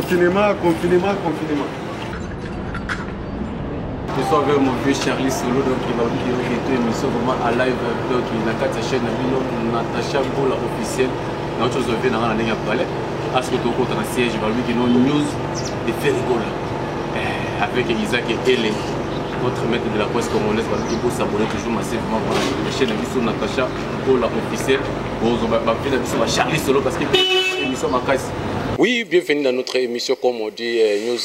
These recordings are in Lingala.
confinement. Je suis avec mon vieux Charlie Solo, donc il va vous dire une émission vraiment à live, donc il a quatre chaînes, Natacha Gola officielle, dans chose de dans la ligne à parler, à ce que tu as un siège, il va lui dire news de Ferregola, avec Isaac et Hélène, notre maître de la presse congolaise, il faut s'abonner toujours massivement à la chaîne de Natacha Gola officielle, on va faire l'émission à Charlie Solo parce que l'émission ma casse. Oui, bienvenue dans notre émission, comme on dit, news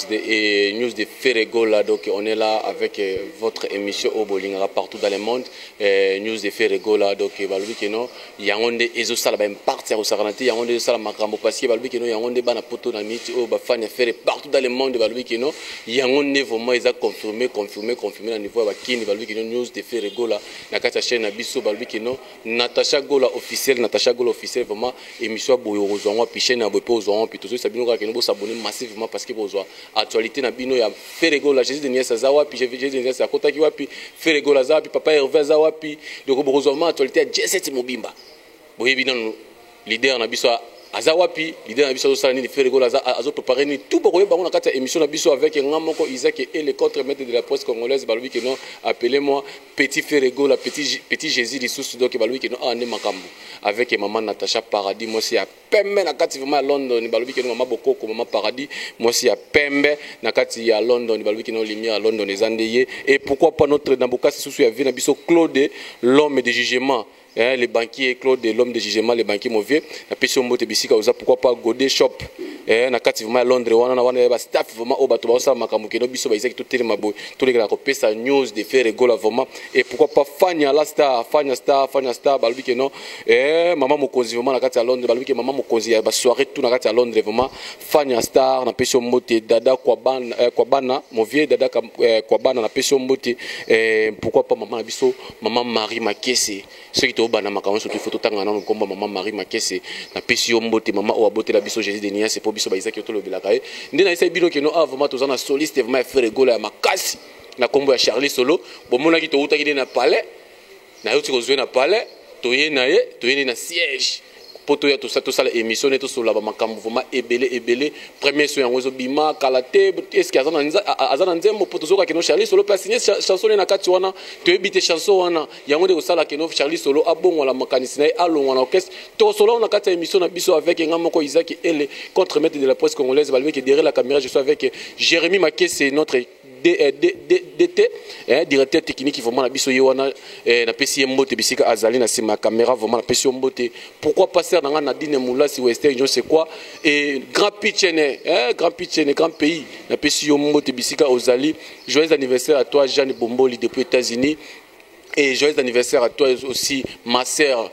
de Ferregola. Donc, on est là avec votre émission au Bolingara partout dans le monde. News de Ferregola. Donc, il y a un des Ezosala, il partir au Saranati, il y a un des Sala Macrambo, parce qu'il y a un des Banapoto, Bafania Ferre, partout dans le monde. Il y a un des vraiment, ils ont confirmé à niveau de Kini, news de Ferregola. Nakata chaîne Abisso, Natacha Gola officielle, vraiment, émission Boyorozonga, Pichena Bopo, puis tous ceux qui nous s'abonner massivement parce que vous avez actualité na bino ya Ferregola Jésus de Niassa Zawa puis Jésus de Niassa Kotaki wapi Ferregola Zawa puis papa Hervé Zawa puis donc vous avez actualité à J7 Mobimba boye bino leader na biso Azawapi, l'idée na biso sala ni Ferregola azo préparer ni tout pour ba on a kata émission na biso avec Ngamoko Isaac et les contre-maîtres de la presse congolaise balbi que non appelez-moi petit Ferregola petit Jésus les sous donc balbi que non ane makambu avec maman Natacha Paradis moi si à pembe na kati vraiment à London balbi que non maman Bokoko maman Paradis moi si à pembe na kati à London balbi que non lumière à London les andeye et pourquoi pas notre Namboka sous ya vie na biso Claude l'homme de jugement. Les banquiers Claude l'homme de jugement les banquiers mauvais la pétion moto bisika oza pourquoi pas Godé shop na kati vraiment Londres wana ba staff vraiment au bato ba sa makambo keno biso ba isaki to telema boy to les gars ko pesa news de Ferregola vraiment et pourquoi pas Fanya star balbi que non maman mokonzi vraiment na kati à Londres balbi que maman mokonzi ba soirée tout na kati à Londres vraiment Fanya star na pétion moto dada Kwabana mon vieux dada Kwabana na pétion moto pourquoi pas maman biso maman Marie Makese ceux qui bana makambo surtout photo tanga na komba maman Marie Makese na pesi yo mbote maman o abote la biso Jésus de Niassa pour biso ba Isaac to lobela kae ndina isa bino ke no vraiment to zana soliste vraiment Ferregola ya makasi na kombo ya Charlie Solo bomona ki to utaki na palais na yoti ko zwe na palais to ye na siège poto ya to ça émission neto sur la makambo vraiment ebele premier son yango zo bima kalate est-ce que azana nzembo poto zo ka ke no Charlie Solo pas signer chanson na kati wana to ebite chanson wana yango de ko sala ke no Charlie Solo abongo la mécanicien alongo na orchestre to solo na kati émission na biso avec Ngamoko Isaac et les contre-maîtres de la presse congolaise balwe que derrière la caméra je suis avec Jérémy Makese notre DT directeur technique vraiment na biso yewana na pesi mbote bisika azali na sima caméra vraiment na pesi mbote pourquoi passer dans Nadine Moula si Western je sais quoi et grand grand pays na pesi mbote bisika ozali joyeux anniversaire à toi Jeanne Bomboli depuis États-Unis. Et joyeux anniversaire à toi aussi, ma sœur,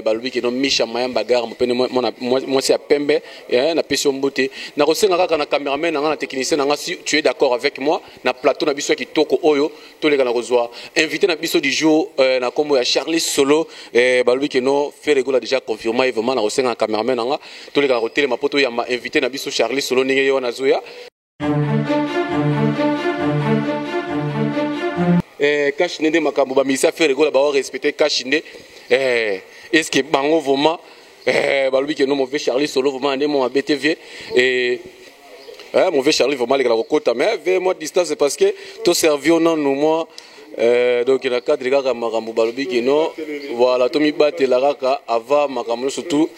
Baloubi qui est nommé Micha Mayam Bagar, moi c'est à Pembe, na Pession Beauté. Na reçu na caméraman, na technicien, si tu es d'accord avec moi, na plateau na biso qui toko oyo, tous les gars na reçoit. Invité na biso du jour, na combo ya Charlie Solo, Baloubi qui no Ferregola déjà confirmé, vraiment na reçu na caméraman, tous les gars na télé ma poto ya ma invité na biso Charlie Solo ninge yo na zoya. Kachinde makambo ba misa Ferregola ba respecter Kachinde est-ce que bango vraiment balubi que non mauvais Charlie Solo vraiment ande mon BTV et mauvais Charlie vraiment les gars kokota mais vers moi distance c'est parce que to servi on nous moi donc il y a quatre gars makambo balubi que non voilà to mi bate la raka avant makambo surtout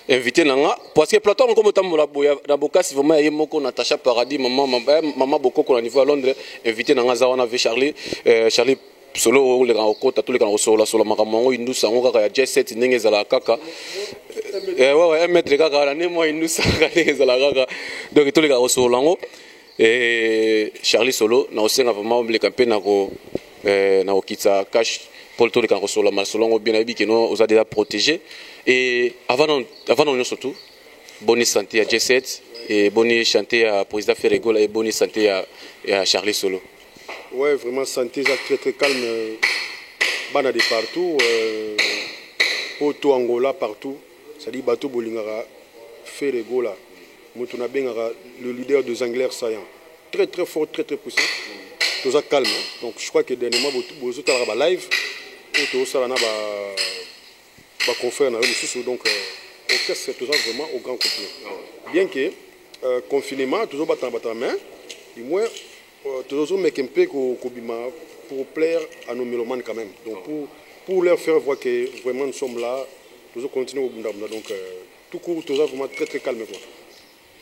invité nanga parce que plateau comme tambola boya na bokasi vraiment yemoko Natacha Paradis maman Bokoko na niveau à Londres invité nanga zawana avec Charlie Solo les grands côté tous les grands solo makambo indu sango kaka ya J7 ndenge za la kaka ouais un mètre kaka la ne moi indu sanga ndenge za la kaka donc tous les grands solo lango et Charlie Solo na osenga vraiment le campagne na okitsa cash pour tous les grands solo masolongo bien habité que nous a déjà protégé. Et avant nous surtout, bonne santé à J7 et bonne santé à président Ferregola et bonne santé à Charlie Solo. Ouais, vraiment santé, très calme. Bana de partout, Poto Angola partout. C'est-à-dire Bato Bolingara, Ferregola, Moutouna Bengara, le leader de Zangler saillant. Très fort, très puissant. Tout ça calme. Donc je crois que dernièrement, vous avez live. Et tout ça, confrère donc orchestre c'est vraiment au grand complet. Bien que confinement toujours battre main et moi toujours mettre un peu pour plaire à nos mélomanes quand même. Donc pour leur faire voir que vraiment nous sommes là, toujours continuer au Bunda. Donc tout court, toujours vraiment très très calme quoi.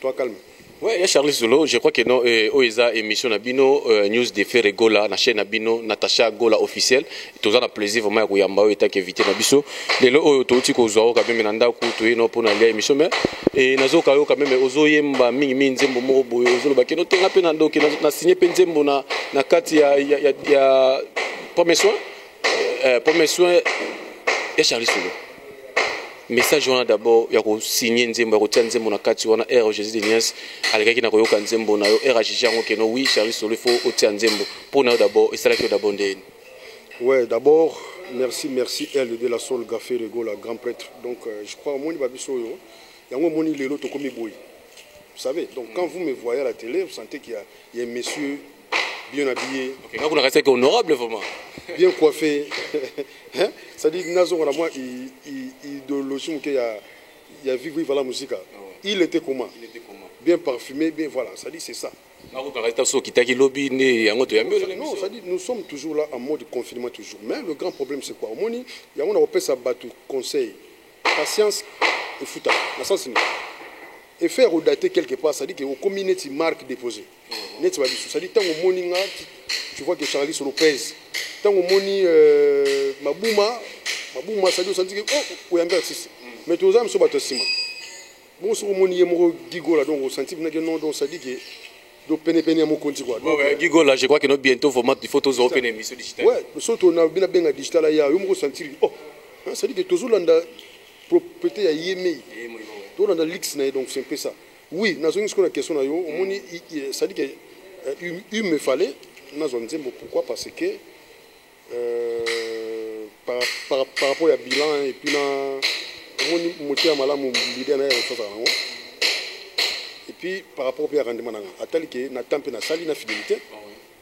Toi calme. Ouais, il y a Charlie Solo, je crois que non, Oeza émission Nabino, news de Ferre Gola, na chaîne Nabino, Natacha Gola officiel. Tous en plaisir vraiment à Kuyamba, et t'as évité Nabiso. Les lots, tout ko zo quand même nanda ku tu no pour nalia émission mais et nazo kayo quand même ozo yemba mingi nzembo mo boyo ozo ba keno tenga pe nando ke na signé pe nzembo na kati ya premier soin et Charlie Solo. Message wana d'abord ya ko signer nzembo ya ko tia nzembo na kati wana R Jésus de Nias alekaki na koyoka nzembo na yo R ajijango ke no oui Charlie Solo faut o tia nzembo pour na d'abord et ça là que d'abord ndeni. Ouais, d'abord merci elle de la Sol Gafé Rego la grand prêtre. Donc je crois au moni babiso yo yango moni lelo to komi boy. Vous savez, donc quand vous me voyez à la télé, vous sentez qu'il y a un monsieur bien habillé. OK, quand on reste honorable vraiment. Bien coiffé. Hein? Ça dit nazo on a moi idéologie qu'il y a vivre la musique. Il était comment? Bien parfumé, bien voilà, ça dit c'est ça. Non, ça dit nous sommes toujours là en mode confinement toujours. Mais le grand problème c'est quoi? Il y a on a ça battu conseil, patience et fouta. Et faire redater quelque part, ça dit que au communauté marque déposée. Ça dit tant au morning tu vois que Charlie Solo pèse. Tant au morning Mabouma, ça dit que oh, mais tous les hommes sont battus ciment. Bon, sur mon yémo Gigo là, donc au senti que non, donc ça dit que do peine à mon compte quoi. Ouais, Gigo là, je crois que nous bientôt format des photos au peine émission digitale. Ouais, surtout on a bien bien digital là, il y a un sentir oh, ça dit que toujours là propriété à yémé. Tout dans l'X donc c'est un peu ça. Oui, dans une question là, ça dit que il me fallait dans un exemple pourquoi parce que par rapport à bilan et puis et puis par rapport au rendement à tel que na tempe na sali na fidélité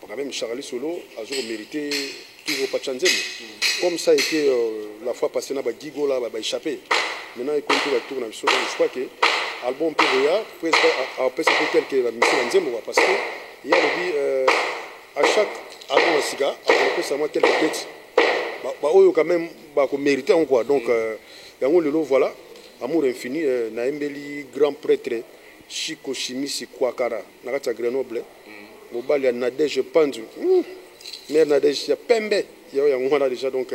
quand même Charlie Solo a mérité toujours pas changer comme ça a été la fois passée na ba Gigo là ba échappé maintenant il continue à tourner sur je crois que album Péroya presque à peut être tel que la mission nzembo parce que il y a le à chaque album siga on peut savoir quelques textes bah quand même bah qu'on méritait quoi donc yango lelo voilà amour infini na embeli grand prêtre Chiko Chimisi Kwakara na kati ya Grenoble mobali ya Nadège Pandu mère Nadège ya Pembe yango wana déjà donc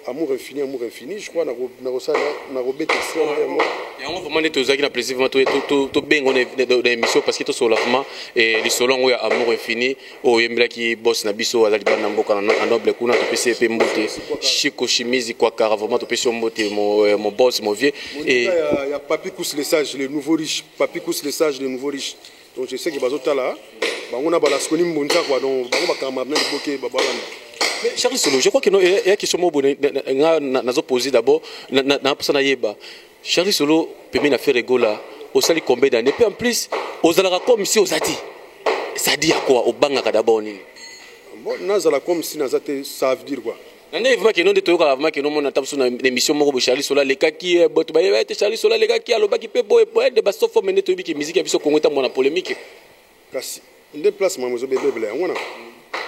amour infini je crois na rosala na robete yango vraiment ne tozaki na plaisir vraiment to bengo na émission parce que to sola vraiment et les solongo ya amour infini o yembelaki boss na biso azali bana mboka na noble kuna to pese pe mbote Chiko Chimizi Kwakara vraiment to pese mbote mon boss mon vieux et il y a Papi Kous le sage les nouveaux riches Papi Kous le sage les nouveaux riches donc je sais que bazota là on a balaskoni mbunza quoi donc ba kamabna boké babalana. Mais Charlie Solo, je crois qu'il y a une question que poser d'abord. Charlie Solo, permet de faire Gola, au sali combien d'années? Puis en plus, aux alara comme si aux ati. Ça dit à quoi? Au banga d'abord. Bon, nazala comme si nazate, ça veut dire quoi? Nane vraiment que non de toi avant que nous on tape sur une émission moko Charlie Solo les gars qui bot ba Charlie Solo les gars qui aloba qui peut boy de basso forme ne to bi qui musique biso Congo ta mona polémique. Kasi déplacement mozo bébé bla ngona.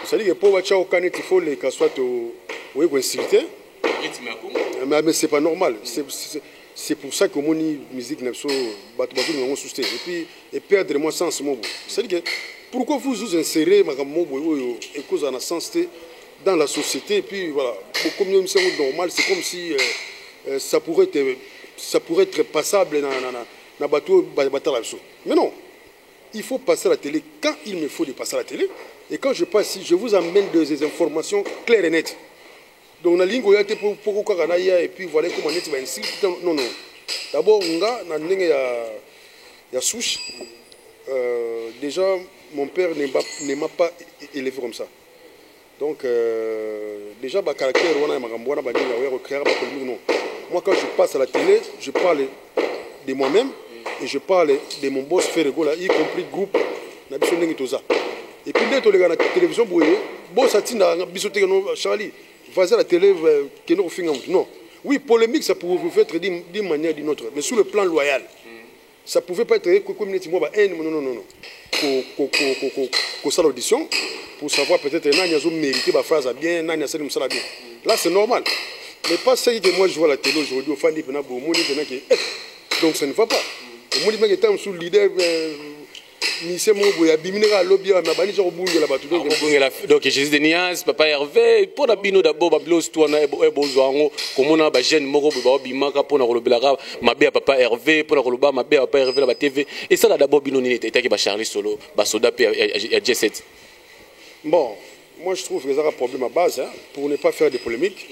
C'est-à-dire que pour watcher au canet, il faut les soit au insulté. Mais c'est pas normal. C'est pour ça que mon musique n'a pas de et puis et perdre moi sens mot. C'est-à-dire que pourquoi vous insérez ma mot et cause en sens dans la société et puis voilà comme c'est normal c'est comme si ça pourrait être passable dans bateau mais non. Il faut passer à la télé quand il me faut de passer à la télé. Et quand je passe ici, je vous amène des informations claires et nettes. Donc, on a ligne pour et puis voilà comment on est ici. Non. D'abord, il y a souche. Déjà, mon père ne m'a pas élevé comme ça. Donc, déjà, le caractère, non. Moi, quand je passe à la télé, je parle de moi-même. Et je parle de mon boss Ferregola, y compris groupe et puis dès que tu la télévision boss atina Charlie vas à la télé non oui polémique ça pourrait vous faire d'une manière ou d'une autre mais sur le plan loyal Ça pouvait pas être comme non. Pour ça l'audition, pour savoir peut-être nani a mérité ma phrase bien, nani a bien. Là c'est normal. Mais pas ça que moi je vois la télé aujourd'hui au fan de donc ça ne va pas. Moi je suis sous leader donc Jésus de Nias, Papa Hervé, pour la bino d'abord, Bablos, toi, Ebozoango, comme on a un jeune Moro, Bimaka, pour la Rolobela, ma bé à Papa Hervé, pour la Roloba, ma bé à Papa Hervé, la TV. Et ça, là d'abord, Bino n'était qui va Charlie Solo, Basoda, et J7. Bon, moi je trouve que c'est un problème à base, hein, pour ne pas faire de polémiques.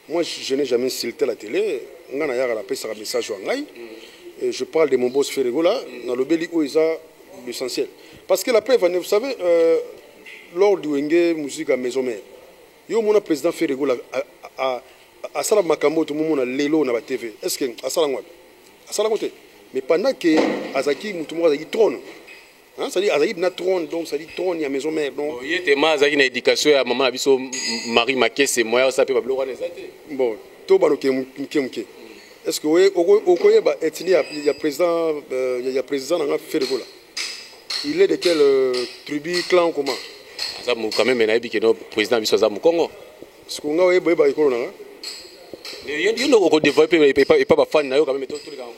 Moi je n'ai jamais insulté la télé, on a la paix sur un message en live. Et je parle de mon boss Ferrego là, dans le Béli où ils ont l'essentiel. Parce que la preuve, vous savez, lors du Wenge musique à maison mère, il y a mon président Ferrego là, à Salam Makambo, tout le monde a l'élo dans la TV. Est-ce que à Salam mais pendant que Azaki, tout le monde a dit trône. C'est-à-dire Azaki n'a trône, donc ça dit trône, il y a maison mère. Il y a des gens qui ont éducation à maman Abisso, Marie Maké, c'est moi, ça peut pas bloquer. Bon, tout le monde est-ce que il y a président dans Ferrego là. Il est de quelle tribu, clan, comment? Quand même, il y a un président du Congo. Est-ce qu'on a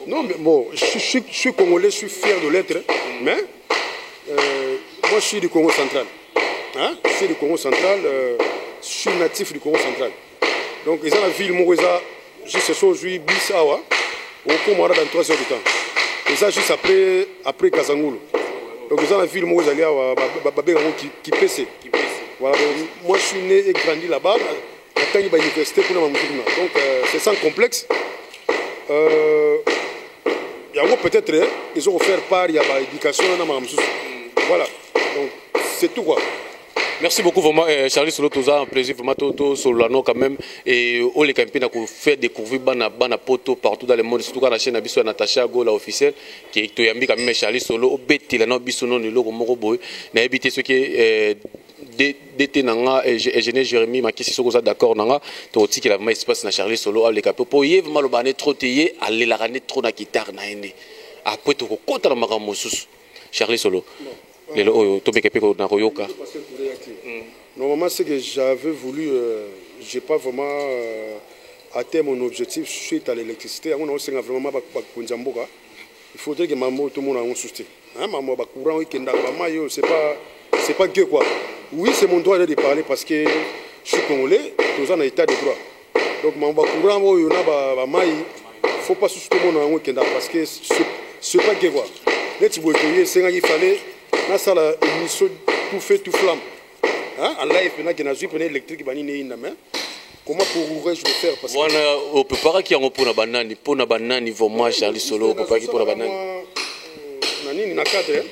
non, mais bon, je suis congolais, je suis fier de l'être, mais moi je suis du Congo central. Hein? Je suis du Congo central, je suis natif du Congo central. Donc, ils ont la ville, Mourouza. Juste ce aujourd'hui, Bissawa, au Comora dans 3 heures de temps. Et ça, juste après Kazangoulou. Donc, ils ont la ville, moi, ils allaient qui pèse. Voilà, moi, je suis né et grandi là-bas, à l'université pour la. Donc, c'est sans complexe. Il y a peut-être, ils ont offert part, il y a l'éducation, voilà. Donc, c'est tout quoi. Merci beaucoup vraiment Charlie Solo, tout ça un plaisir vraiment tout sur l'anneau quand même et au les campagnes à faire découvrir bana poto partout dans le monde surtout quand la chaîne Abisso Natacha Gola officielle qui est toyambi quand même Charlie Solo au beti la no biso non le logo moko boy na éviter ce qui est d'été nanga et Jérémy ma question ça d'accord nanga to aussi qu'il a mais espace na Charlie Solo à les capo pour y vraiment le bané trop teyé aller la rané trop na guitare na ene après to ko kota la makambo susu Charlie Solo. Normalement, c'est que j'avais voulu, j'ai pas vraiment atteint mon objectif suite à l'électricité. Il faudrait que maman tout le monde a un soutien. Maman courant c'est pas que quoi. Oui, c'est mon droit de parler parce que je suis congolais, tout ça en état de droit. Donc maman courant il faut pas soutenir tout le monde parce que c'est pas que quoi. Il fallait na sala émission tout fait tout flamme en live na que na zui pene électrique bani ne ina mais comment pourrais-je le faire parce que on peut pas qui on pour na banani vraiment Charlie Solo peut pas qui pour na banani nani na cadre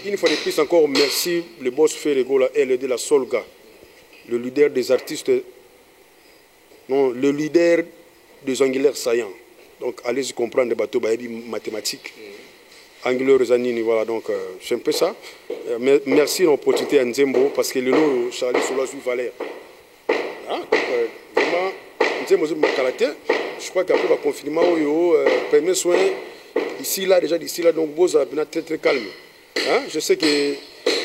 une fois de plus encore merci le boss Ferrego la LD la Solga le leader des artistes non le leader des angulaires saillants donc allez-y comprendre des bateaux mathématiques Angulaire Zanini, voilà, donc c'est un peu ça. Merci de l'opportunité à Nzembo, parce que le lot, Charlie Solo a joué Valère. Vraiment, Nzembo a un caractère. Je crois qu'après le confinement, premier soin, d'ici là, donc Boz a très très calme. Je sais que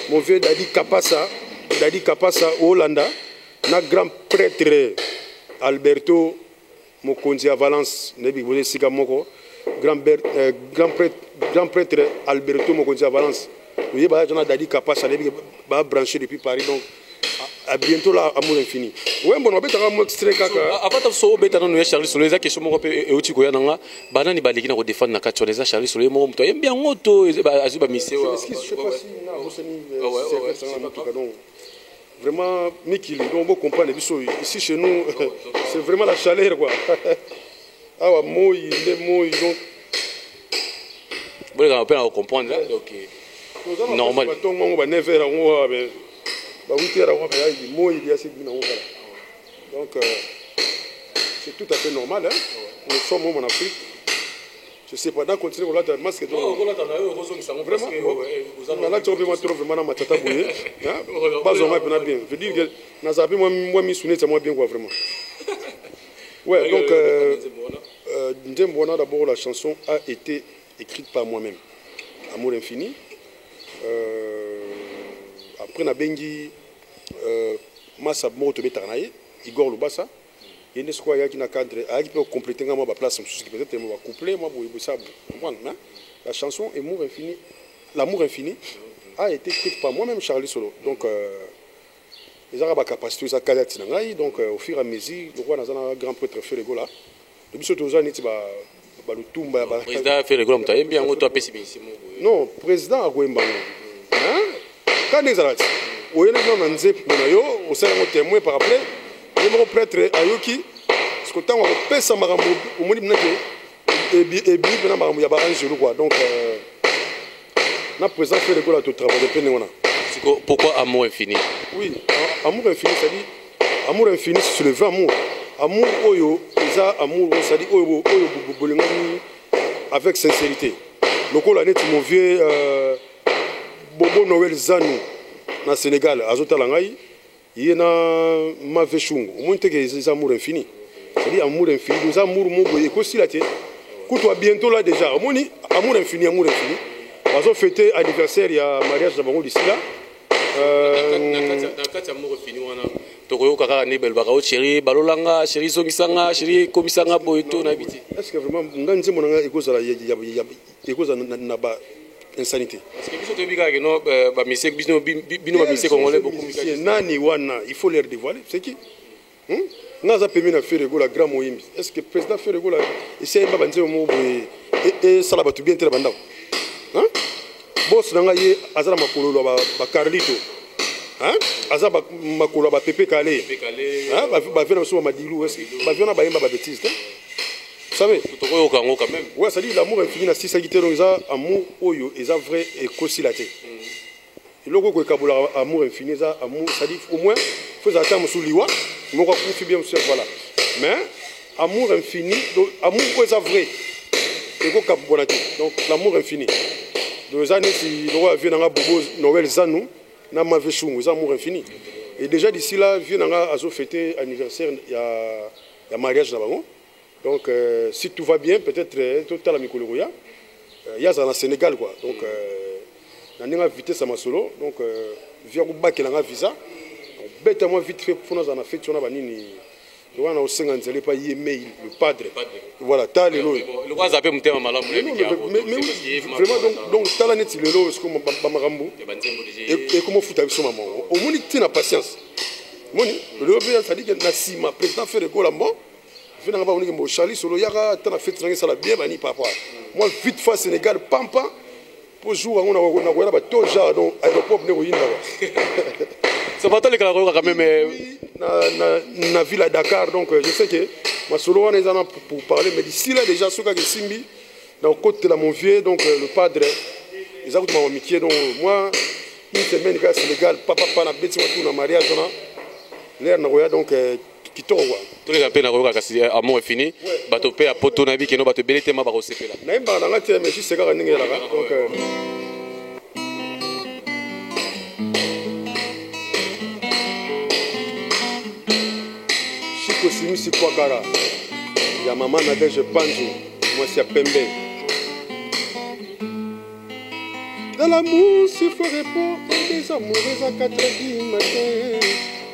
mon vieux Dadi Kapasa, au Hollanda, notre grand prêtre Alberto Mokonzi à Valence, Nebi Bozé Sigamoko. Grand prêtre Alberto Mokonzi à Valence. Vous voyez, Dadi Kapasa, branché depuis Paris, donc à bientôt là, amour infini. Oui, bon, on va faire un extrait. Après, tu as Charlie Solo, les questions sont et aussi quoi, nanga, banani baliki na défendre na quatre les Charlie Solo, moi, tu aimes bien moto, azuba mission. Je sais pas si vraiment, Miki, on va comprendre. Ici chez nous, c'est vraiment la chaleur, quoi. Ah ouais, moi, donc. Vous allez comprendre là, donc normal. Donc, c'est tout à fait normal. Hein? Nous sommes en Afrique. Je sais pas, dans continuer, on a un masque. Vraiment, on a là, tu vas vraiment dans ma tata bouillée. Pas au moins bien. Je veux dire que moi, mes souvenirs, c'est moins bien, quoi, vraiment. Ouais, donc. Ndembona, d'abord, la chanson a été écrite par moi-même. Amour infini. Après, na bengi Massa Moto Betarnaye, Igor Lubasa. Il y a des qui na cadre, qui peut compléter ma place, peut-être moi coupler, moi ça. La chanson Amour infini, l'amour infini a été écrite par moi-même, Charlie Solo. Donc les Arabes capacité, ils ont donc au fur et à mesure, le roi dans un grand prêtre fait là. Le biso toza neti ba le tumba ba. Président fait rigolo mta bien on doit pessimisme. Non, président a kwemba. Hein? Quand les Arabes, au yena na nzep na yo, au sein de témoin par après, le prêtre ayoki, ce que tant on pesa marambo, au moni mnake et bien na marambo ya ba angelo quoi. Donc na président fait rigolo tout travail de peine on a. Pourquoi amour infini? Oui, amour infini, c'est-à-dire amour infini, c'est le vrai amour. Amour oyo, ça amour, c'est-à-dire oyo avec sincérité. Le col année mon vieux Bobo Noël Zanou na Sénégal, Azota Langai, il y a ma vechung. Au moins que amour infini. C'est-à-dire amour infini, nous amour mon boy, aussi la tête. Coûte-toi bientôt là déjà. Au moins amour infini, amour infini. Ils ont fêté anniversaire, il y a mariage d'abord d'ici là. Amour infini, Tokoyo kaka ne belbaka o chéri balolanga chéri zongisanga chéri komisanga boyto na biti. Est-ce que vraiment nganze monanga ekoza na ba insanité? Parce que biso to bika que no ba musique bino ba musique congolais beaucoup musique. Nani wana, il faut leur dévoiler, c'est qui? Naza pemi na faire la grand moyimbi. Est-ce que président faire la essaye ba banze mo et sala batu bien tele bandao. Hein? Boss nanga ye azala makolo ba Carlito. Hein? Aza makolo ba Pepe Calé. Hein? Ba vient sur Madilou, est-ce que ba vient ba yemba ba bêtise, vous savez? Tokoyo kango quand même. Ouais, ça dit l'amour infini na sisa guitare donc ça amour oyo eza vrai et kosilaté. Et loko ko kabula amour infini ça amour ça dit au moins faut attendre sous liwa, moko ku bien sûr voilà. Mais amour infini donc amour ko eza vrai. Et ko kabula donc l'amour infini. Donc ça si le roi vient na Bobo Noël Zanou na ma vechungu ça amour infini. Et déjà d'ici là vient na azo fêter anniversaire il y a mariage là-bas. Donc si tout va bien peut-être total amikoloya il y a ça au Sénégal quoi. Donc na ninga vitesse ma solo donc via ku bakela visa. Bête moi vite fait pour nous en fait on a banini. Donc on a au 50 zele pas email le padre. Voilà, ta lelo. Le roi zappé mutema malamu mais vraiment donc ta la net lelo est-ce que ba marambo et comment fouta biso maman. Au moni tina patience. Moni le bien ça dit que na sima président fait de Golambo. Je n'ai pas vu que Charlie Solo Yara a fait ça la bien bani papa. Moi vite face Sénégal pampa pour jouer on a tout jardin aéroport ne royina. Ça va aller quand même na ville à Dakar donc je sais que ma solo on est en pour parler mais d'ici là déjà ce que Simbi dans côté de mon vieux donc le padre ils ont mon amitié donc moi une semaine au Sénégal papa na bête tout na mariage on a l'air na roya donc kitoko tous les appels na roya kasi amour est fini bato pe a poto na bi keno bato belete ma ba ko sepela na imba na ngati mais si c'est ka ndenge là donc Chico Simisi Kwagara ya maman Nadège Panzo moi c'est Pembe. Dans l'amour s'il faut répondre des amoureux à 4h du matin.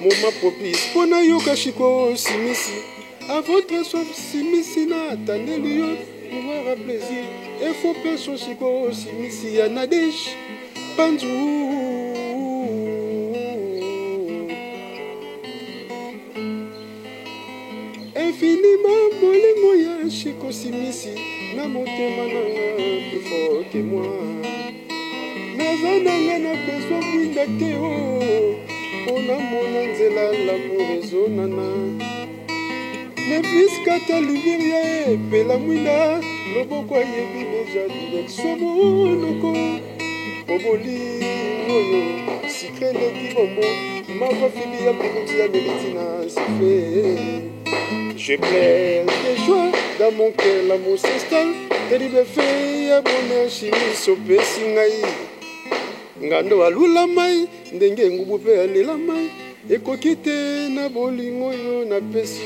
Moma propice pona yoka Chico Simisi à votre soif Simisi na attendez lieu pour avoir plaisir et faut penser Chico Simisi ya Nadège Panzo. Infiniment bolingo ya Chico Simisi na motema nanga plus fort que moi. Naza nanga na besoin mwinda te o ona mona nzela l'amour ezonana ne biskata lumière epela mwinda loboko ayebi deja direction monoko obolingo oyo sikre leki bombo mava fibi ya kokoti ya médecine sife. Je pleure de joie dans mon cœur, l'amour s'installe. Terrible fait, ya bonheur, chimie, sope, singaï. Ngando alula mai, ndenge ngubu pe alela mai. Eko kite na bolingo yo na pesi.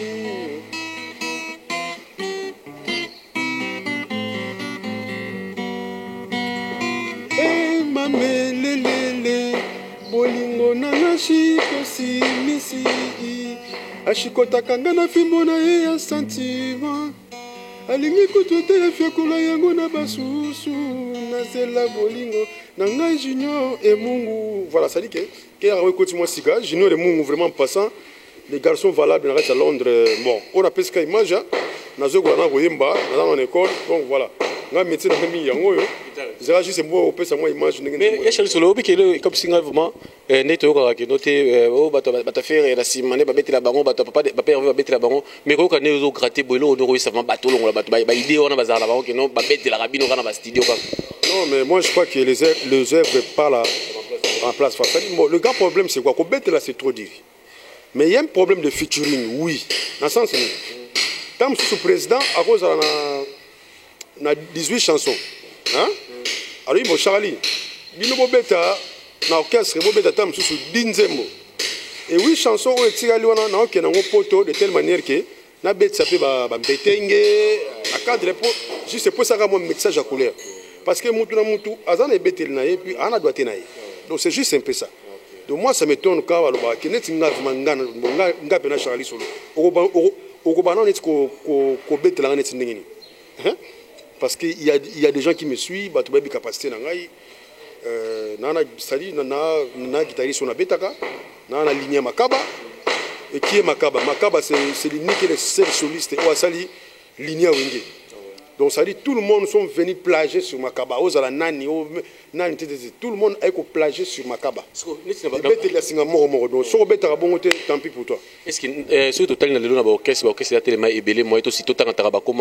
bolingo nanga shikosi misi ashikotaka nga na fimbo na ye ya sentiment alingi kutu te efiakola yango na basusu nazela bolingo nanga junior et mungu. Voilà, ça dit que écoute moi siga junior et mungu vraiment passant les garçons valables na à Londres. Bon on a pesca image nazo ko na koyemba dans l'école donc voilà nga métier na mi yango yo zera juste moi au pesa moi image ndenge mais ya Charles Solo bikelo comme singa vraiment neto ko ka noter o bato faire la simane ba mettre la bango bato papa ba père va mettre la bango mais ko ka ne zo gratter boilo on ça va bato longo la bato ba idée on a bazar la bango que non ba mettre la rabino kana ba studio ka. Non mais moi je crois que les œuvres pas là en place. Le grand problème c'est quoi? Qu'on bête là c'est trop dur. Mais il y a un problème de featuring, oui. Dans le sens où, tant que président, à cause de 18 chansons. Hein? Alors, il y a Charlie. Il y a un orchestre, il y a un 10 et 8 chansons, il y a un poteau de telle manière que na bête ça peut juste pour ça que mon message à couleur. Parce que mutu na mutu, azan est bête et puis ana doit tenir. Donc c'est juste un peu ça. Donc moi ça m'étonne quand on va que net nga pena Charlie Solo oko banan net ko bête la net ndengeni parce que il y a des gens qui me suivent ba to ba capacité na ngai nana sali na guitariste na betaka nana ligne makaba et qui est makaba c'est l'unique le seul soliste ou sali ligne wenge. Donc ça dit tout le monde sont venus plager sur Makaba. Tout le monde a été plagé sur Makaba. Tant pis pour toi. Est-ce que ce total dans l'orchestre est tellement ébélé, moi aussi tout en Tarabako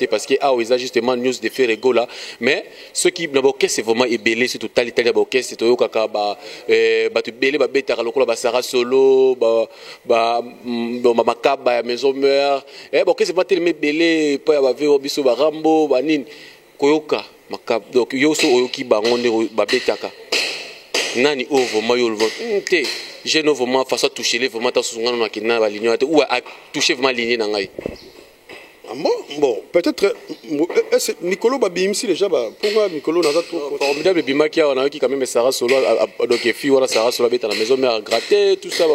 parce que ah ils ont justement news de faire là. Mais ce qui l'orchestre c'est vraiment ébélé, c'est total italien l'orchestre, c'est Toyo Kaka ba tu belé ba beta lokola ba Sarah Solo ba Makaba maison mère. L'orchestre c'est pas tellement ébélé, pas ba ver biso ba Rambo banin koyoka Makaba donc yoso oyoki bango ne ba betaka. Nani ovo mayo te je ne vraiment face à toucher les vraiment ta sungana na kina ba ligne ou à toucher vraiment ligne na ngai. Bon peut-être Nicolo babimsi déjà pourquoi Nicolo n'a pas trop formidable bimaki on a qui quand même Sarah Solo donc fille voilà Sarah Solo bête à la maison mais à gratter tout ça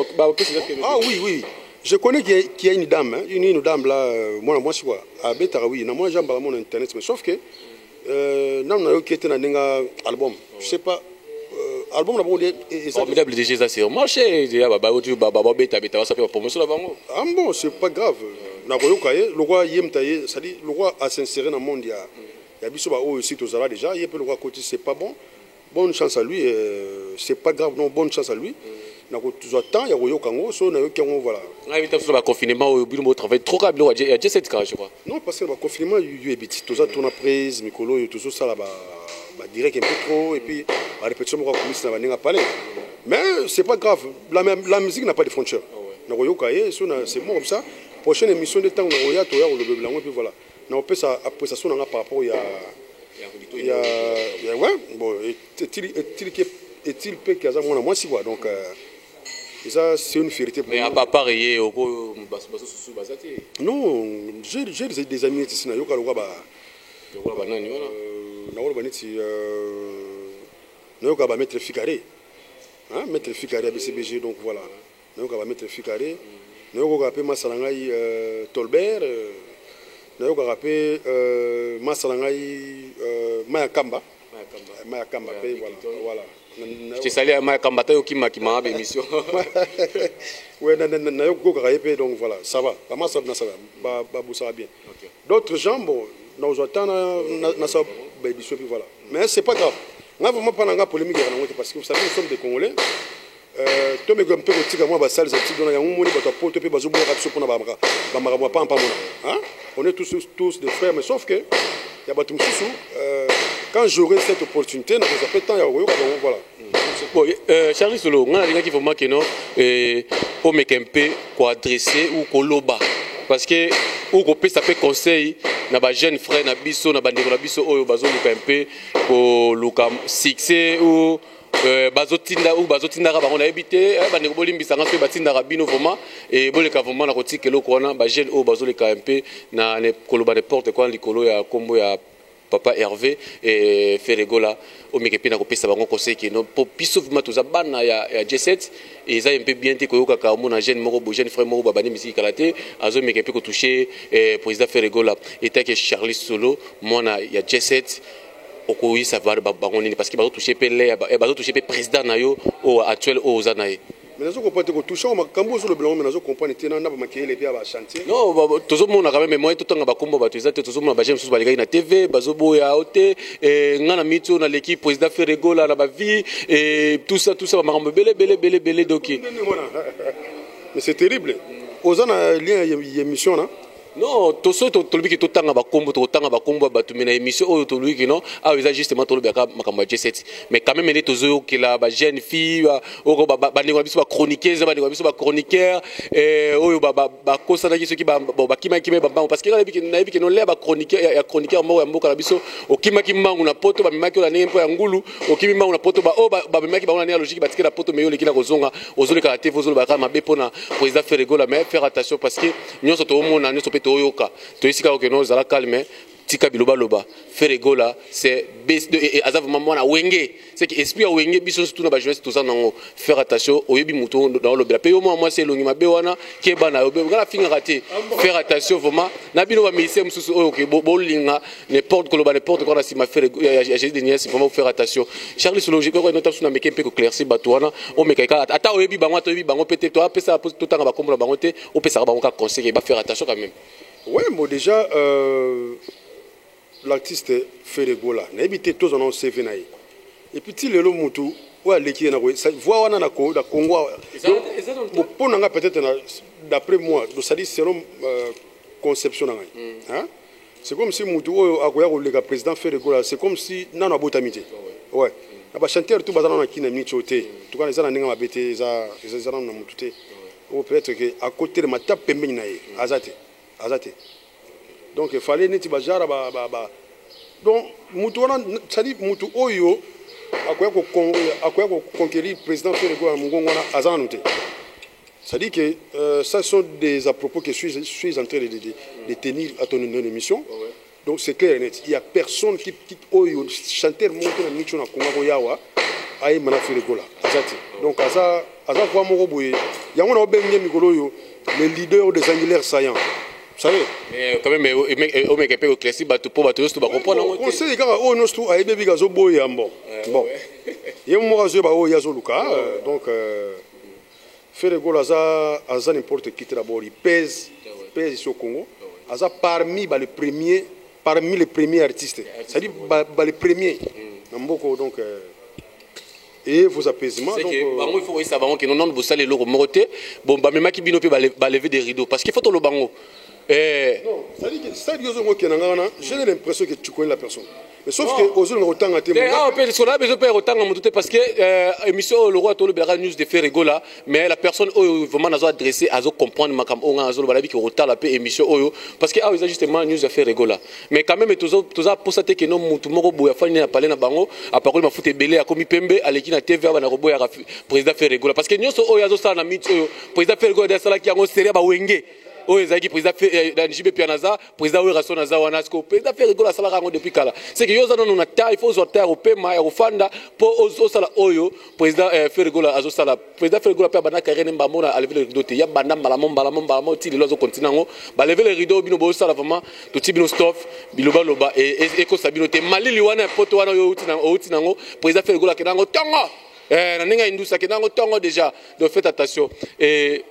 ah oui je connais qu'il y a une dame hein, une dame là moi c'est quoi à Betara oui moi j'aime pas mon internet mais sauf que non qui était dans un album je sais pas album là bon formidable déjà ça c'est marché déjà baba beta ça fait promotion là ah bon c'est pas grave na koyokaye le roi yemtaye ça dit le roi a s'inséré dans le monde il y a biso ba aussi aux ara déjà il peut le roi côté c'est pas bon bonne chance à lui c'est pas grave non bonne chance à lui na ko temps ya koyokango so na yokango voilà na vite sur le confinement au bureau travail trop grave il y a 17 cas je crois non parce que le confinement il y a petit tout ça tourne prise Mikolo tout ça là direct un peu trop et puis la répétition moi comme ça va parler mais c'est pas grave la musique n'a pas de frontières na koyokaye so c'est bon comme ça prochaine émission de temps on a toya le blanc et puis voilà na on peut ça après ça son par rapport il y a ouais bon est-il peut qu'il y a moi si quoi donc ça c'est une fierté pour mais à pas pareil au non j'ai des amis ici na yoka loka ba nani voilà na wala baniti na yoka ba mettre ficaré hein mettre ficaré à BCBG donc voilà na yoka ba mettre ficaré na yoka rapper masalangai Tolbert na yoka rapper masalangai Maya Kamba voilà je te salue à Maya Kamba tayo qui m'a émission ouais na yoka rapper donc voilà ça va pas ça va ça bien d'autres gens bon nous attendons na ça émission puis voilà mais c'est pas grave on va vraiment pas polémique parce que vous savez nous sommes des Congolais to me gompe ko tika moi ba salle zati dona ya ngumuni ba to pe bazo boka tso pona ba mara pas hein on est tous des frères mais sauf que ya batum susu quand j'aurai cette opportunité na ça peut temps ya voilà bon Charlie Solo ngana linga ki vraiment que non pour me kempe ko adresser ou ko loba parce que ou ko pesa pe conseil na ba jeune frère na biso na bandeko na biso oyo bazo luka mpe ko luka succès ou bazotinda ou bazotindaka bango na ebité bandeko bolimbisanga so batindaka bino vraiment et boleka vraiment na kotikelo kona ba jeune o bazoleka mpe na koloba n'importe quoi likolo ya kombo ya papa Hervé et Ferregola au mekepe na kopesa bango conseil que non pour biso vraiment tous abana ya J7 et ça un peu bien te koyoka ka mona jeune moko jeune frère moko babani musique kalaté azo mekepe ko toucher président Ferregola et que Charlie Solo mona ya J7 okoyi savoir bango nini parce que bazo toucher pe le bazo toucher pe président na yo au actuel au zanaye. Mais nous comprenons que toucher au cambo sur le blanc, mais nous comprenons que nous avons maquillé les pieds à chantier. Non, tout le monde a quand même moi tout le temps bakombo batuza tout le monde ba j'aime sous baligay na TV bazobo ya ote ngana mito na l'équipe président Ferregola na ba vie et tout ça makambo belé doki. Mais c'est terrible. Aux ana lien émission là. Non, tout ça tout le qui tout tanga bakombo batumina émission oh tout lui qui non ah ils a justement tout le baka makambo J7 mais quand même les tozo qui la ba jeune fille oh ba ndeko biso ba chroniqueuse ba ndeko biso ba chroniqueur oh ba kosana ki soki ba kima parce que na bi ki non le ba chroniqueur ya chroniqueur mo ya mboka na biso o kima ki mangu na poto ba mimaki la nempo ya ngulu o kimi mangu na poto ba ba mimaki ba na logique ba tikela na poto meyo le kina kozonga ozole ka TV ozole ba ka mabe pona président Ferregola mais faire attention parce que nyonso to mona nyonso toyoka toyisika que nous allons calmer tika biloba loba Ferregola c'est et azava maman na wenge c'est que esprit a wenge biso surtout na ba jeunesse tout ça nango faire attention oyebi muto dans le pe yo moi c'est longi mabe wana ke bana yo ngala finga raté faire attention vraiment na bino ba ministère mususu oyo ke bolinga n'importe quoi na sima Ferregola j'ai des nièces vraiment faire attention Charlie Solo je crois notamment na meke pe ko clairci batuana o meka ata oyebi bango to yebi bango peut-être to apesa tout tanga ba kombola bango te o pesa bango ka conseil ba faire attention quand même. Ouais, bon déjà l'artiste Ferregola na évité tous en CV naï et puis le lo mutu ouais l'équipe na voix wana na Congo pour nanga peut-être d'après moi donc ça dit selon conception na hein c'est comme si mutu akoya ko le président Ferregola c'est comme si nana botamité ouais na ba chanteur tout bazana na kina michote tout cas les ana ninga mabete za na mutu te ou peut-être que à côté de ma tape pembe na ye azate. Donc il fallait neti bajara donc mutu wana ça dit mutu oyo akoya ko conquérir président Ferregola mungongo wana azana noté. Ça dit que ça sont des à propos que je suis en train de tenir à ton émission. Donc c'est clair et net, il y a personne qui oyo chanteur monte na micho na Congo yawa ay mana Ferregola azati. Donc aza kwa moko boye yango na obenge mikolo yo le leader des angulaires saillants. Vous savez mais quand même au mec peu classique bateau pour bateau tout ba comprendre on sait quand on nous tout ay bebi gazo boye bon yemo mo gazo ba o yazo luka donc Ferregola aza n'importe qui d'abord il pèse ici au Congo aza parmi les premiers artistes c'est-à-dire les premiers Namboko donc et vos apaisements donc il faut savoir que non vous salez le remonter bon ba même qui bino pe ba lever des rideaux parce qu'il faut tout le bango non ça dit j'ai l'impression que tu connais la personne mais sauf que aux autres autant à témoin ah peut ce qu'on a besoin de autant à monter parce que émission le roi tolo bera news de Ferregola mais la personne vraiment nazo adresser azo comprendre makam on azo balabi que autant la paix émission oyo parce que ah ils justement news de Ferregola mais quand même tous pour ça que non mutu moko boya fani na parler na bango à parole ma foot belé a komi pembe aleki na TV ba na robo ya président Ferregola parce que nyonso oyo azo sala na mit oyo président Ferregola da sala ki yango série ba wenge oyo ezaki président Njibé Pianaza président oyo rason naza wana sko président Ferregola sala rango depuis kala c'est que yoza non na ta il faut sortir au pema ya ofanda pour ozo sala oyo président Ferregola azo sala président Ferregola pe bana carene mbamona a lever le rideau te ya banda mbala ti lezo continent ba lever le rideau bino bo sala vraiment to ti bino stuff biloba loba et ko sabino te malili wana poto wana yo uti nango président Ferregola kenango tongo Naninga Indousa qui est tongo déjà de faites attention et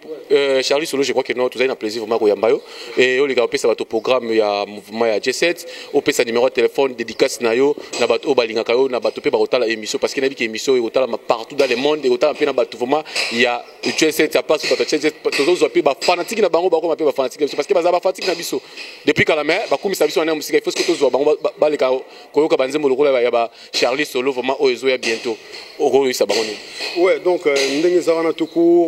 Charlie Solo je crois que nous tous avons un plaisir vraiment koyambayo et on les gars on peut savoir ton programme il y a mouvement il y a J7 on peut sa numéro de téléphone dédicace nayo na bato balinga kayo na bato pe ba otala émission parce qu'il y a des émissions et otala partout dans le monde et otala pe na bato vraiment il y a J7 ça passe bato J7 tous autres pe ba fanatique na bango ba ko pe ba fanatique parce que ba fanatique na biso depuis kala mais ba kumisa biso na musique il faut que tous bango ba le ka koyoka banzembo lokola ya ba Charlie Solo vraiment ozo ya bientôt ouais, donc ndenge zavana tout court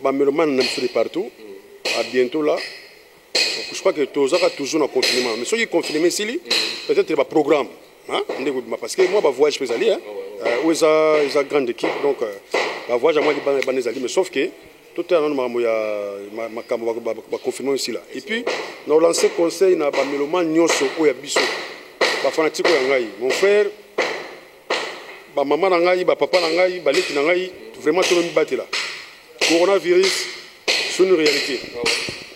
Bameloman n'a pas partout. À bientôt là. Je crois que tous toujours en confinement. Mais ceux qui confinent ici, peut-être il y a un programme. Parce que moi, je voyage spécial. Où ils ont une grande équipe. Donc, je voyage à moi, mais sauf que tout est en ma confirmation aussi là. Et puis, nous lancé conseil na ba mélomane nyonso o ya biso. Ba fanatique ya ngai. Mon frère, ba maman na ngai, ba papa na ngai, ba leki na ngai, vraiment tout le monde batté là. Coronavirus, c'est une réalité.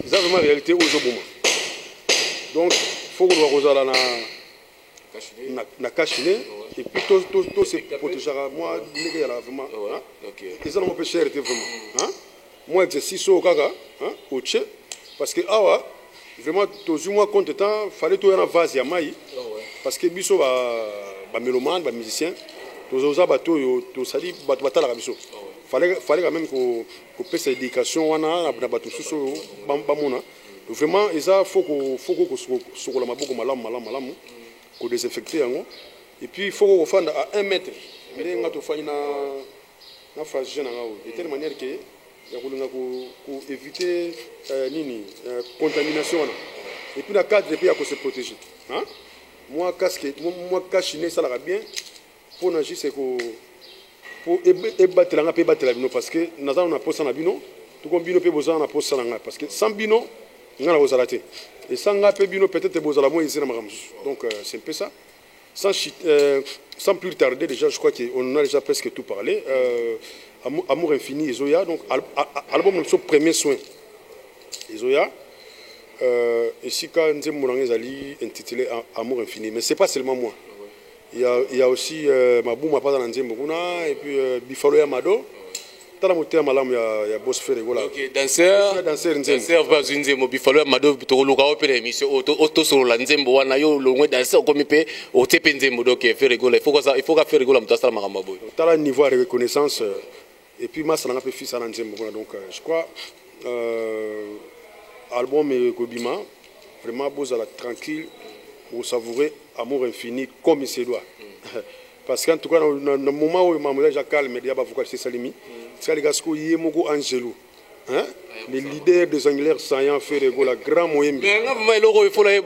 C'est vraiment une réalité aujourd'hui. Donc, il faut que nous regardions na cachiné et puis tout se protéger. Moi, je vraiment. Et ça, on peut cher vraiment. Moi, exercice au Gaga, au Tché, parce que vraiment, tous les mois, compte temps, il fallait tout y avoir une vase à maï. Parce que biso ba mélomane, ba musicien, tous les bateaux, tous sali bateau la biso. Fallait quand même qu'on paie cette éducation, on a bateau sous bamona. Vraiment, il faut qu'on soit la maboko malam, qu'on désinfecte. Et puis il faut qu'on fasse à 1 mètre. Mais on a tout fait na phase jeune de telle manière que pour éviter contamination. Et puis la cadre pays à se protéger. Moi cachiné ça la bien pour agir c'est que pour battre la paix battre la bino parce que nous avons posé na bino tout comme bino peut besoin na posé na parce que sans bino on a la et sans la paix bino peut-être besoin la moins ici na donc c'est un peu ça sans plus tarder déjà je crois qu'on a déjà presque tout parlé Amour infini Izoya donc album notre premier soin Izoya ici quand nous avons intitulé Amour infini mais c'est pas seulement moi il y a aussi Mabou Mapata Nzembokuna et puis Bifalo Yamado tala moteur malamu ya boss Ferego là. OK, danseur pas Nzembo Bifalo Yamado to luka opera émission auto solo la Nzembo wana yo longwe danseur comme pe o tepe Nzembo donc Ferego là il faut que Ferego là mutasa makamba boy. Tala niveau de reconnaissance et puis massa na pe fils à Nzembo donc je crois album Kobima vraiment beau à la tranquille pour savourer Amour infini comme il se doit. Parce qu'en tout cas, dans le moment où je suis déjà calme, je suis Salimi. C'est le gars qui est Angelo. Le leader des Anglaires saillants fait le grand Moembe. Mais il faut les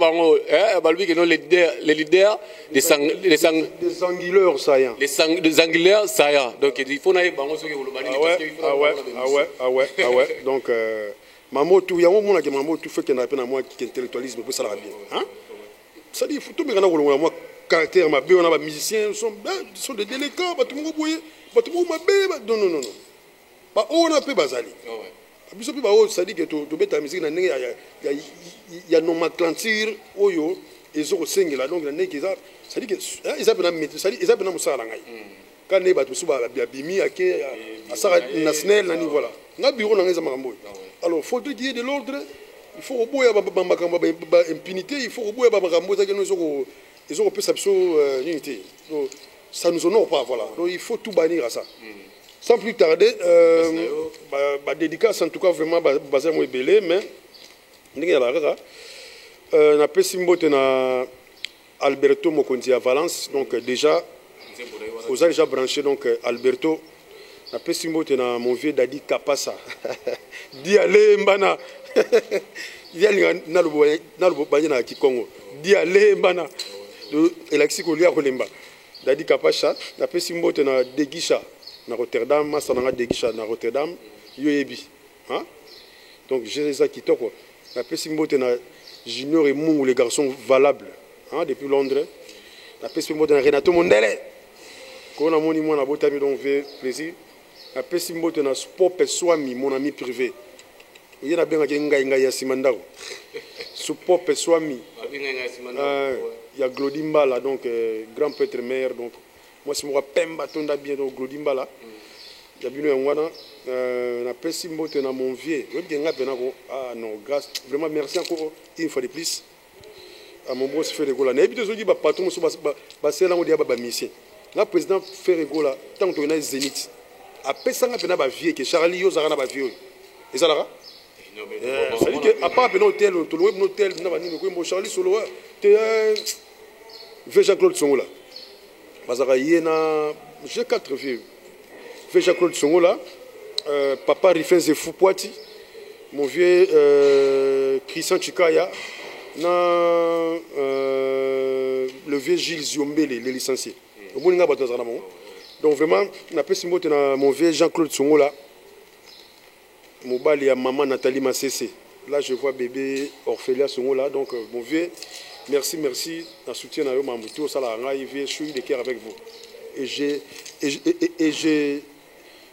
leaders des Anguilleurs saillants. Les Anguilleurs saillants. Donc il faut que donc, Mamotou, il y a un moment que Mamotou fait qu'il y a un moi qui intellectualisme pour ça bien. Ça dit, il faut tout le monde caractère, ma bé, on a des musiciens, sont des délinquants, non. Pas on a peu basali. Ça dit que tu mets ta musique, il y a une nomenclature, ils ont cinq là, donc ça dit que ils appellent un moussa à l'angaï. Quand les bateaux sont bimi, à national, voilà. On a bureau dans les amarambouilles. Alors, il faut qu'il y ait de l'ordre, il faut au bout de l'impunité, il faut au bout de l'impunité. Ils ont pu s'absorber l'unité. Ça ne nous honore pas, voilà. Donc il faut tout bannir à ça. Sans plus tarder, dédicace en tout cas vraiment basé à moi belé, mais on a pu s'imboter na Alberto Mokondi à Valence, donc déjà vous avez déjà branché donc Alberto. On a pu s'imboter na mon vieux Dadi Kapasa. Di allez mbana. Il y a na le banya na Kikongo. Di allez mbana. Elexi Kolia Kolemba. Dadi Kapacha, na pesi mbote na Degisha na Rotterdam, Massananga Degisha na Rotterdam, Yoebi. Donc j'ai ça qui toko. Na pesi mbote na Junior et Mungu les garçons valables depuis Londres. Na pesi mbote na Renato Mondele. Ko na moni moi na botami donc fait plaisir. Na pesi mbote na Sport Peswami mon ami privé. Il y a bien ngai ya simandao. Sport Peswami. Il y a Glodimba là, donc grand prêtre maire. Donc, moi, c'est moi, Pemba, Tonda bien, donc Glodimba là. Il y a bien un wana. On a pas si mot dans mon vieux. Ah non, grâce. Vraiment, merci encore une fois de plus à mon boss Ferregola. Et puis, je dis, patron, c'est là où il y a des missions. Le président Ferregola, tant qu'on a Zénith, après ça, on a vieux, que Charlie Yozara n'a vieux. Et ça là? Ça veut dire qu'à part l'hôtel, l'hôtel, Charlie Solo, Jean-Claude Songola. J'ai 4 vieux. Jean-Claude Songola, papa Rifin Zefou Poiti, mon vieux Christian Chikaya, le vieux Gilles Ziombe, les licenciés. Donc vraiment, on a mon vieux Jean-Claude Songola. mobali ya maman Nathalie Massessé. Là, je vois bébé Orphelia Songo là. Donc, mon vieux, merci, merci. En soutien à eux, Mamoutou, Salaranga, je suis de cœur avec vous. Et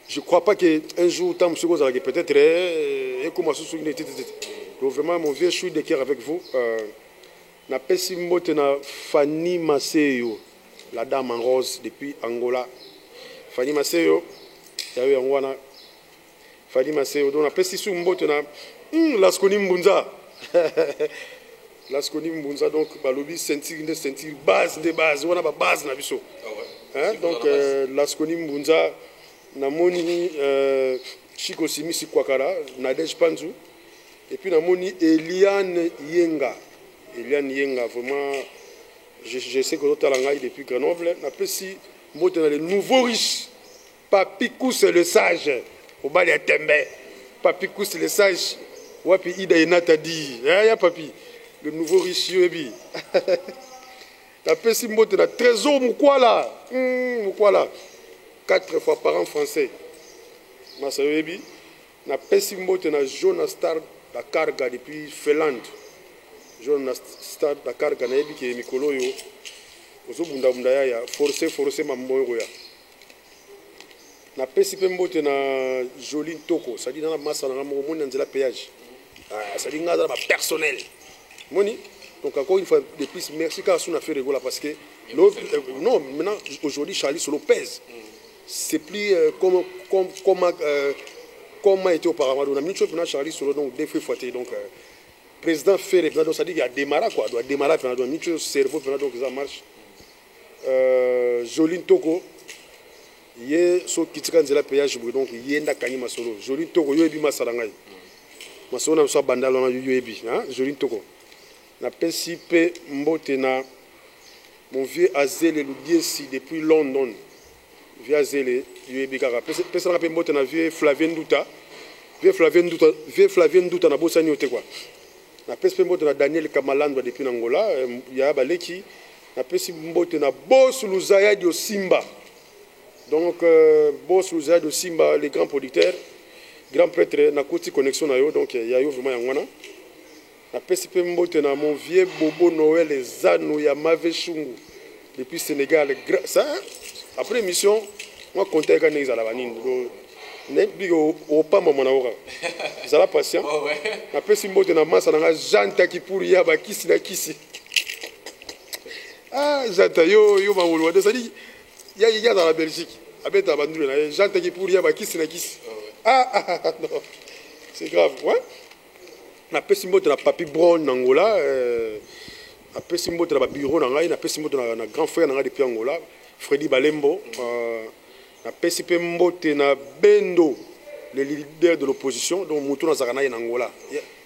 je crois pas qu'un jour, tant que peut-être, et comment se souvenir. Donc, vraiment, mon vieux, je suis de cœur avec vous. Na pesi mbote na Fanny Maseyo, la dame en rose depuis Angola. Fanny Maseyo, yawe yangwana. Fanny Maseyo, donc na pesi su mbote na Laskoni Mbunza. Laskoni Mbunza, donc balobi sentir base de base, on a ba base na biso. Hein? Donc Laskoni Mbunza na moni Chiko Simisi Kwakara, Nadej Panzu, et puis na moni Eliane Yenga. Eliane Yenga, vraiment, je sais que l'autre langue depuis Grenoble. Après, si moi, le nouveau riche, Papicou, c'est le sage. Au bas de Tembe. Papicou, c'est le sage. Wapi Ida Enata dit. Ya papi. Le nouveau riche, Yobi. Après, si moi, le trésor, Moukwala. Moukwala. 4 fois par an français. Massa Yobi. Après, si moi, le Jonas Star, la carga depuis Finlande. Jonas Star, la carga, Naebi, qui est Mikolo, yo. Ozo bunda bunda ya forcé mambo ya. Na pesi pe mbote na Joline Toko, ça dit dans la masse na mo na nzela péage. Ça dit ngada ba personnel. Moni. Donc encore une fois de plus merci car on a fait rigoler parce que non maintenant aujourd'hui Charlie Solo pèse. C'est plus comme a été auparavant. On a mis chose Charlie Solo donc deux fois fouetté donc président fait donc ça dit qu'il y a démarré quoi, doit démarrer donc mis chose cerveau donc ça marche. Joline Toko ye so kitika nzela péage donc yenda kani masolo Joline Toko yo ebi masalangai masolo na so bandalo na yo ebi hein Joline Toko na principe mbote na mon vieux Azele Ludiesi depuis London vieux Azele yo ebi kaka pesa na pe mbote na vieux Flavien Douta na bosani ote quoi na principe mbote na Daniel Kamalandwa depuis Angola ya baleki na pesi mbote na Boss Luzaya de Simba. Donc Boss Luzaya de Simba, les grands producteurs, grands prêtres na côté connexion na yo donc il y a eu vraiment yangwana. Na pesi mbote na mon vieux Bobo Noël et Zano ya Mave Chungu depuis Sénégal. Ça après émission moi compter quand ils allaient venir. Donc n'est au pas moment na ora. Ils allaient patient. Na pesi mbote na massa na Jean Takipuri ya ba kisi na kisi. Ah, j'entends, yo, Mamoulou, ça dit, il y a dans la Belgique, avec la bandule, j'entends qui pour y avoir qui c'est la kiss. Ah, non, c'est grave, ouais. Na pesimo de la papi Brown Angola, na pesimo de la bureau Nangai, na pesimo de la grand frère Nangai depuis Angola, Freddy Balembo, na pesimo de la Bendo, le leader de l'opposition, donc Moutou Nazarana en Angola.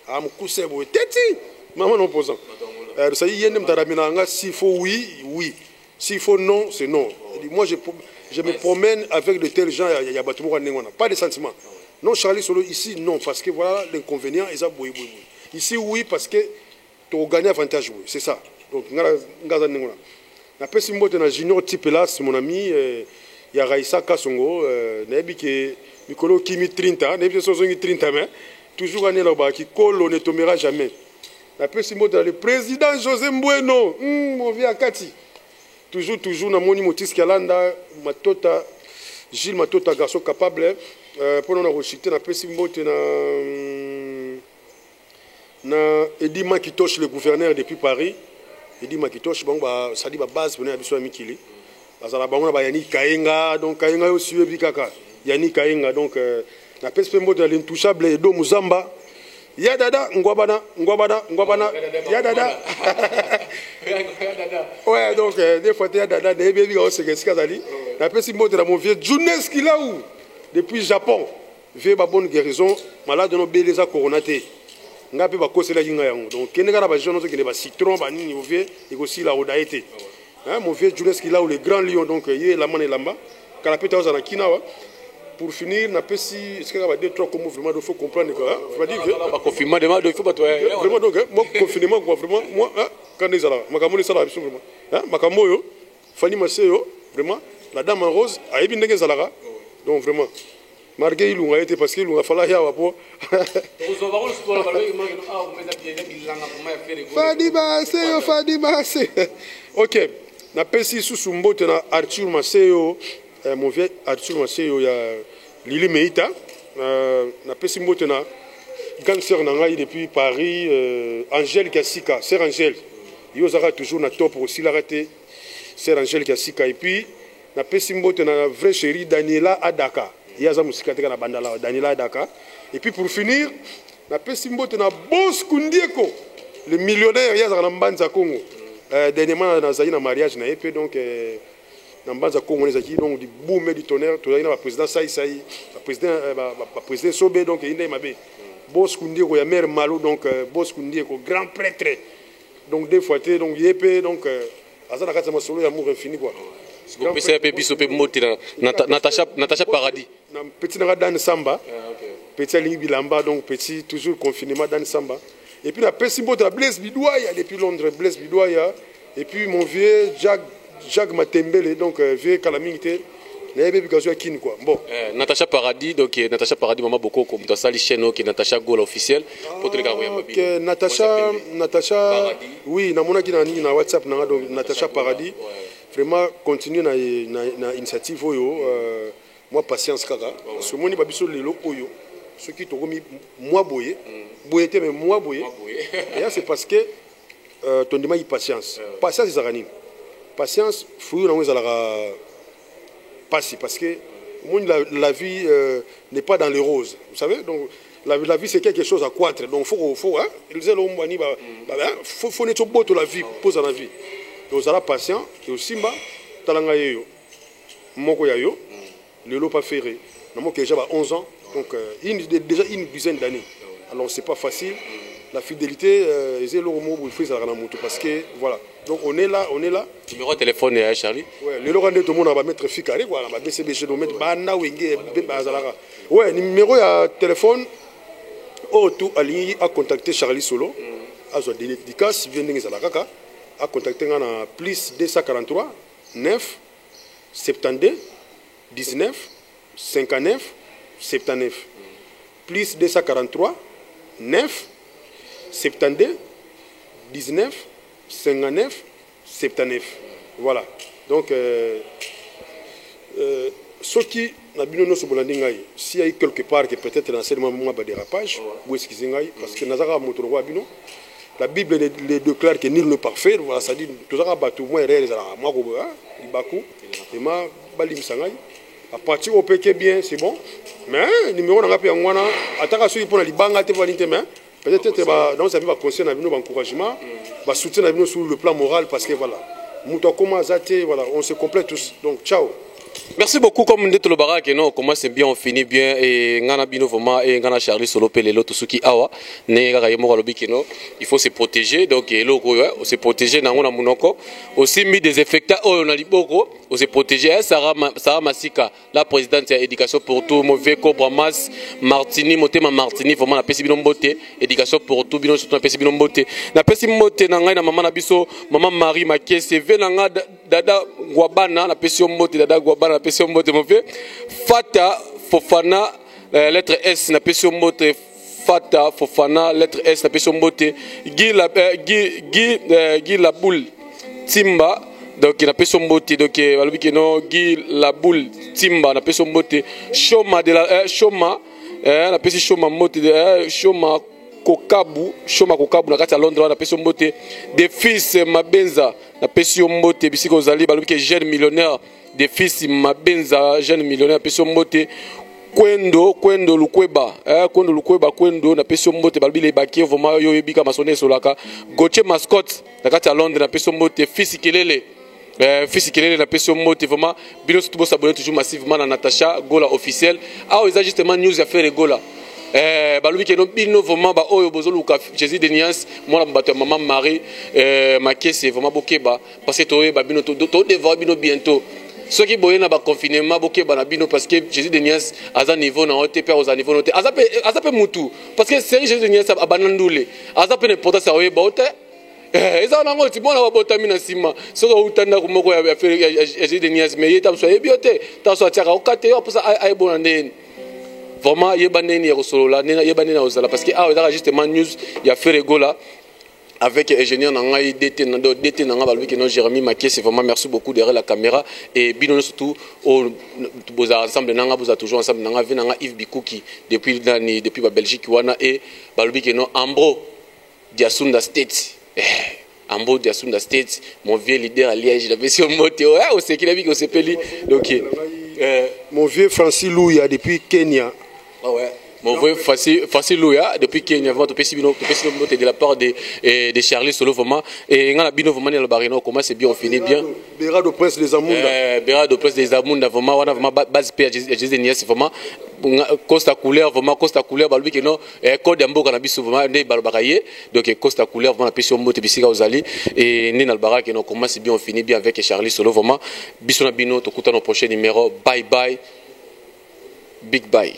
Ah, mon coup c'est beau, teti, maman opposant. Ça y est, s'il faut oui, oui. S'il faut non, c'est non. Moi, je me promène avec de tels gens, il y a pas de sentiments. Non, Charlie Solo, ici, non, parce que voilà l'inconvénient, ils ont boui. Ici, oui, parce que tu as gagné avantage, oui, c'est ça. Donc, na pesi mbote na junior type là, c'est mon ami, il y a Raissa Kassongo, nebi ke Mikolo Kimi 30, nebi sozongi 30 mais toujours gagné là-bas, qui colle, on ne tombera jamais. Après ce mot le président José Mbueno, mon vieux Akati. Toujours, na moni motis Kalanda, Matota, Gilles Matota, garçon capable, pour nous rechuter, na pesi mbote na Edi Makitosh, le gouverneur depuis Paris. Edi Makitosh, bon, ça dit, base, venez à Bissou Mikili. Azala bango na Yani Kaenga, donc Kaenga aussi, Bikaka. Yani Kaenga, donc, na pesi mbote l'intouchable Edo Muzamba. Ya dada, ngwabana, ya dada. Ouais, donc, des fois, ya dada, des bébés, on se gagne, Kazali. Après, si moi, de mon vieux Junes qui là où, depuis le Japon, vieux ma bonne guérison, malade de nos bébés à coronaté. N'a pas causé la yinga. Donc, quand on a des gens qui ont des citrons, il y a aussi la odaïté. Mon vieux Junes qui là où, le grand lion, donc, il y a la manne lamba, quand la pétale à Kinawa. Pour finir, n'a pas si est-ce qu'il y a des trois comme vraiment il faut comprendre que je vais dire que confinement demain il faut pas toi vraiment donc moi confinement quoi vraiment moi quand ils allaient makamoni ça là vraiment hein makamoyo Fanny Maseyo vraiment la dame en rose a bien ndenge zalaka donc vraiment marqué ilunga était parce que ilunga fala ya wapo Fadi Massé ok na pesi susu mbote na Arthur Masseo mon vieux Arthur Masseo ya Lili Meita na pesi mbote na grande sœur na ngai depuis Paris Angèle Kassika sœur Angèle yo zaka toujours na top aussi la raté sœur Angèle Kassika et puis na pesi mbote na vraie chérie Daniela Adaka yaza musika teka na bandala Daniela Adaka et puis pour finir na pesi mbote na Boss Kundieko le millionnaire yaza na Mbanza Congo dernièrement na zali na mariage na épée donc na Mbanza Congo les aki donc du boom du tonnerre to na président Sai président Sobé donc inde mabe Boss Kundieko ya mère Malo donc Boss Kundieko grand prêtre donc deux fois donc épée donc azana kata masolo ya amour infini quoi. Natacha Paradis. Petit Dan Samba. Petit Lingi Bilamba, donc petit, toujours confinement Dan Samba. Et puis la Pessimbo de la Blaise Bidouaya, depuis Londres, Blaise Bidouaya. Et puis mon vieux Jacques Matembele, donc vieux Calamité. Bon. Natacha Paradis, donc Natacha Paradis, maman beaucoup comme dans sa chaîne qui Natacha Gola officiel. Ok, Natacha, oui, na mona qui na WhatsApp donc Natacha Paradis. Vraiment continue na initiative oyo moi patience kaka ce moni ba biso lelo oyo ce qui to komi moi boye boyete mais moi boye et c'est parce que ton dima y patience ezarani patience fuyo na ngeza la passer parce que la vie n'est pas dans les roses vous savez donc la vie c'est quelque chose à croître donc faut hein faut netto boto la vie pose la vie donc la patient et aussi simba talanga yo moko ya yo lelo pas ferré namo que déjà 11 ans donc déjà une dizaine d'années alors c'est pas facile la fidélité c'est le mot où il faut ça na moto parce que voilà donc on est là numéro de téléphone est Charlie ouais le rendre tout le monde va mettre ficare quoi va BCBG do mettre bana wenge bazalaka ouais numéro ya téléphone au tout aligné à contacter Charlie Solo à zo dédicace vient ndenge zalaka à contacter na plus 243 9 72 19 59 79 plus 243 9 72 19 59 79 voilà donc ce qui n'a bien nous s'il y a quelque part que peut-être dans ce moment de dérapage ou excusez-moi parce que nazara moto bino la Bible les déclare que nul n'est parfait voilà ça dit tout ça batou moi erreur ezala moi ko baku et ma balim sangai à partir au péché bien c'est bon mais numéro na ngapi ngwana ataka so pour na libanga te valinte mais peut-être ba donc ça va conseiller na bino ba encouragement ba soutien na bino sur le plan moral parce que voilà muto koma zate voilà on se complète tous donc ciao. Merci beaucoup comme dit le barak et non comment c'est bien on finit bien et ngana bino vraiment et ngana Charlie Solo pele l'autre suki awa ne ga yemo lobi kino il faut se protéger donc eloko se protéger na ngona munoko aussi mis des effects on a liboko on se protéger Sarah Masika la présidente de éducation pour tout mauvais Cobra Mas Martini Motema Martini vraiment la pesi bino mbote éducation pour tout bino surtout la pesi bino mbote na pesi mbote na ngai na maman na biso maman Marie Makese venanga dada Gwabana na pesi mbote dada Gwabana na pesi mbote move Fata Fofana lettre S na pesi mbote Fata Fofana lettre S na pesi mbote Guy la boule Timba donc na pesi mbote donc balobi que non Guy la boule Timba na pesi mbote Choma de la Choma na pesi Choma mbote Choma Kokabu na kati ya Londres na pesi mbote des fils Mabenza na pesi mbote bisiko zali balobi que jeune millionnaire des fils Mabenza jeune millionnaire pesi mbote Kwendo Lukweba Kwendo na pesi mbote balobi le baki vraiment yo yebika masone solaka Gauthier mascotte na kati ya Londres na pesi mbote fils Kelele na pesi mbote vraiment bino surtout s'abonner toujours massivement na Natacha Gola officiel ah ils a justement news à faire Gola balobi que bino vraiment ba oyo bozoluka Jésus de Nias moi na maman Marie Makese vraiment bokeba parce que to ba bino to devoir bino bientôt ceux qui boyena ba confinement bokeba na bino parce que Jésus de Nias aza niveau na hote père aux niveau noté azape mutu parce que c'est Jésus de Nias abanandule azape n'importe ça oyeba hote eza nango tibona ba botami na sima soko utanda ko moko ya Jésus de Nias mais yeta so yebiote ta so tiaka okate yo pour ça ay bona ndeni vraiment yebandeni ya solola yebandeni na ozala parce que ah on justement news il y a fait rigola avec ingénieur Nangai DT Nanga Balbiki non Jérémy Maké, c'est vraiment merci beaucoup derrière la caméra et bino surtout au ensemble Nanga vous a toujours ensemble Nanga Nanga Yves Bikouki depuis la Belgique wana et Balbiki non Ambro Diasunda State Ambo Diasunda State mon vieux leader à Liège la version moto on sait qu'il a vu qu'on s'est peli donc mon vieux Francis Louya depuis Kenya. Ah ouais. Mon vieux Facile Louya depuis Kenya vraiment tu peux de la part de Charlie Solo vraiment et ngana bino vraiment le barino comment c'est bien on finit bien Berado Prince des Amunda Berado Prince des Amunda vraiment on a vraiment base père Jésus Nias vraiment Costa couleur balbi que non code ambo kana biso vraiment ne balbakaye donc Costa couleur vraiment pission moto bisika ozali et ni na baraka non comment c'est bien on finit bien avec Charlie Solo vraiment biso na bino to kuta no prochain numéro bye bye big bye.